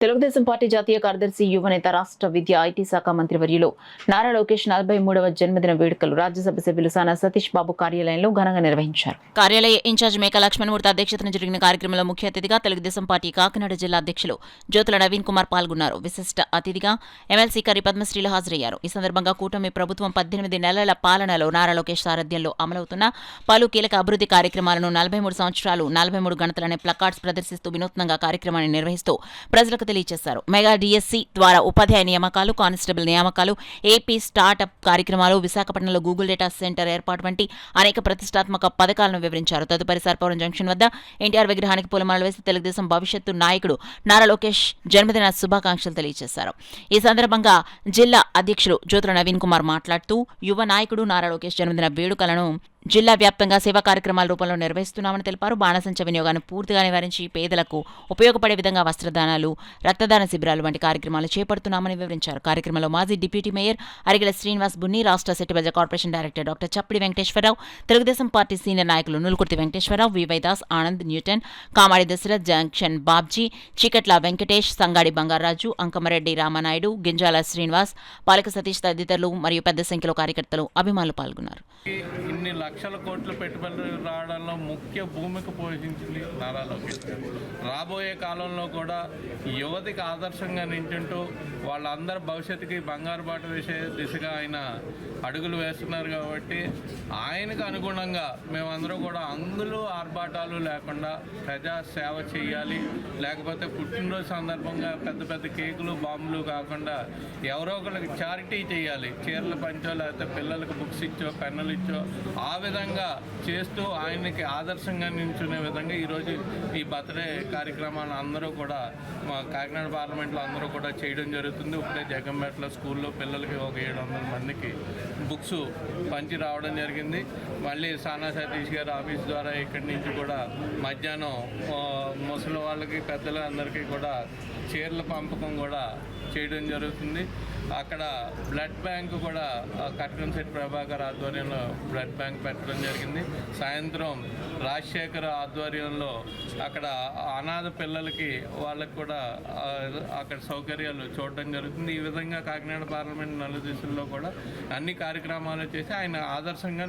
Telugu Desam party జాతీయ కార్యదర్శి యువనేత రాష్ట్ర విద్య ఐటీ శాఖ మంత్రి వర్యులు నారా లోకేష్ 43వ జన్మదిన వేడుకలు రాజ్యసభ సభ్యులు సానా సతీష్ బాబు కార్యాలయంలో ఘనంగా నిర్వహించారు. కార్యాలయ ఇన్ఛార్జ్ మేక లక్ష్మణమూర్తి అధ్యక్షతన జరిగిన కార్యక్రమంలో ముఖ్య అతిథిగా తెలుగుదేశం పార్టీ కాకినాడ జిల్లా అధ్యక్షులు జ్యోతుల నవీన్ కుమార్ పాల్గొన్నారు. విశిష్ట అతిథిగా ఎమ్మెల్సీ కరి పద్మశ్రీలు హాజరయ్యారు. ఈ సందర్భంగా కూటమి ప్రభుత్వం 18 నెలల పాలనలో నారా లోకేష్ సారథ్యంలో అమలవుతున్న పలు కీలక అభివృద్ధి కార్యక్రమాలను 43 సంవత్సరాలు 43 గంటలనే ప్లకార్డ్స్ ప్రదర్శిస్తూ వినూత్నంగా కార్యక్రమాన్ని నిర్వహిస్తూ ప్రజలకు తెలియజేశారు. మెగా డిఎస్సి ద్వారా ఉపాధ్యాయ నియామకాలు, కానిస్టేబుల్ నియామకాలు, ఏపీ స్టార్టప్ కార్యక్రమాలు, విశాఖపట్నంలో గూగుల్ డేటా సెంటర్ ఏర్పాటు వంటి అనేక ప్రతిష్టాత్మక పథకాలను వివరించారు. తదుపరి సర్పవరం జంక్షన్ వద్ద ఎన్టీఆర్ విగ్రహానికి పూలమాలలు వేసి తెలుగుదేశం భవిష్యత్తు నాయకుడు నారా లోకేష్ జన్మదిన శుభాకాంక్షలు తెలియజేశారు. ఈ సందర్భంగా జిల్లా అధ్యక్షులు జ్యోతుల నవీన్ కుమార్ మాట్లాడుతూ యువ నాయకుడు నారా లోకేష్ జన్మదిన వేడుకలను జిల్లా వ్యాప్తంగా సేవా కార్యక్రమాల రూపంలో నిర్వహిస్తున్నామని తెలిపారు. బాణసంచ వినియోగాన్ని పూర్తిగా నివారించి పేదలకు ఉపయోగపడే విధంగా వస్త్రదానాలు, రక్తదాన శిబిరాలు వంటి కార్యక్రమాలు చేపడుతున్నామని వివరించారు. కార్యక్రమంలో మాజీ డిప్యూటీ మేయర్ అరిగెల శ్రీనివాస్ బున్ని, రాష్ట్ర సెట్టిబజ కార్పొరేషన్ డైరెక్టర్ డాక్టర్ చప్పిడి వెంకటేశ్వరరావు, తెలుగుదేశం పార్టీ సీనియర్ నాయకులు నులుకుర్తి వెంకటేశ్వరరావు, వివైదాస్, ఆనంద్, న్యూటన్, కామాడి దశరథ్, జంక్షన్ బాబ్జీ, చీకట్ల వెంకటేష్, సంగాడి బంగారాజు, అంకమరెడ్డి రామనాయుడు, గింజాల శ్రీనివాస్, పాలక సతీష్ తదితరులు మరియు పెద్ద సంఖ్యలో కార్యకర్తలు, అభిమానులు పాల్గొన్నారు. ఇన్ని లక్షల కోట్ల పెట్టుబడులు రావడంలో ముఖ్య భూమిక పోషించింది నారా లోకేష్ గారు. రాబోయే కాలంలో కూడా యువతికి ఆదర్శంగా నించుంటూ వాళ్ళందరి భవిష్యత్తుకి బంగారు బాట వేసే దిశగా ఆయన అడుగులు వేస్తున్నారు. కాబట్టి ఆయనకు అనుగుణంగా మేమందరం కూడా అంగులు ఆర్భాటాలు లేకుండా ప్రజా సేవ చేయాలి. లేకపోతే పుట్టినరోజు సందర్భంగా పెద్ద పెద్ద కేకులు, బాంబులు కాకుండా ఎవరో ఒకరికి చారిటీ చేయాలి. చీరలు పంచో, లేకపోతే పిల్లలకు బుక్స్ ఇచ్చో, పెన్నులు ఇచ్చో, ఆ విధంగా చేస్తూ ఆయనకి ఆదర్శంగా నిల్చునే విధంగా ఈరోజు ఈ బర్త్డే కార్యక్రమాలను అందరూ కూడా మా కాకినాడ పార్లమెంట్లో అందరూ కూడా చేయడం జరుగుతుంది. ఇప్పుడే జగంపేటలో స్కూల్లో పిల్లలకి ఒక 700 మందికి బుక్స్ పంచి రావడం జరిగింది. మళ్ళీ సానా సతీష్ గారి ఆఫీస్ ద్వారా ఇక్కడి నుంచి కూడా మధ్యాహ్నం ముసలి వాళ్ళకి, పెద్దలు అందరికీ కూడా చీరల పంపకం కూడా చేయడం జరుగుతుంది. అక్కడ బ్లడ్ బ్యాంక్ కూడా కట్కంశెట్టి ప్రభాకర్ ఆధ్వర్యంలో బ్లడ్ బ్యాంక్ పెట్టడం జరిగింది. సాయంత్రం రాజశేఖర్ ఆధ్వర్యంలో అక్కడ అనాథ పిల్లలకి వాళ్ళకి కూడా అక్కడ సౌకర్యాలు చూడడం జరుగుతుంది. ఈ విధంగా కాకినాడ పార్లమెంట్ నలుదిశల్లో కూడా అన్ని కార్యక్రమాలు చేసి ఆయన ఆదర్శంగా